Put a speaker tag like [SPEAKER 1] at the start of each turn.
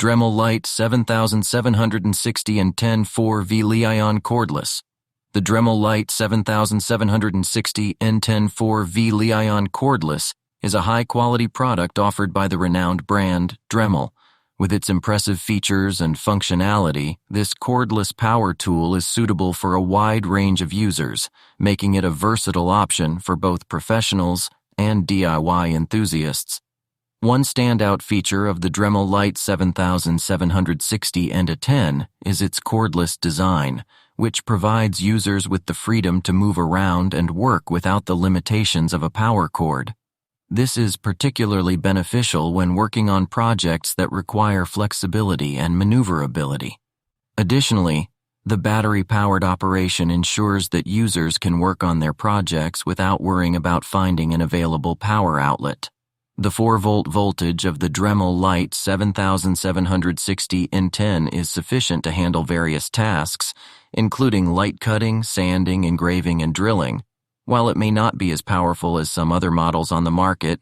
[SPEAKER 1] Dremel Lite 7760 N10 4V Li-ion cordless. The Dremel Lite 7760 N10 4V Li-ion cordless is a high-quality product offered by the renowned brand Dremel. With its impressive features and functionality, this cordless power tool is suitable for a wide range of users, making it a versatile option for both professionals and DIY enthusiasts. One standout feature of the Dremel Lite 7760 N10 is its cordless design, which provides users with the freedom to move around and work without the limitations of a power cord. This is particularly beneficial when working on projects that require flexibility and maneuverability. Additionally, the battery-powered operation ensures that users can work on their projects without worrying about finding an available power outlet. The 4-volt voltage of the Dremel Lite 7760 N10 is sufficient to handle various tasks, including light cutting, sanding, engraving, and drilling. While it may not be as powerful as some other models on the market,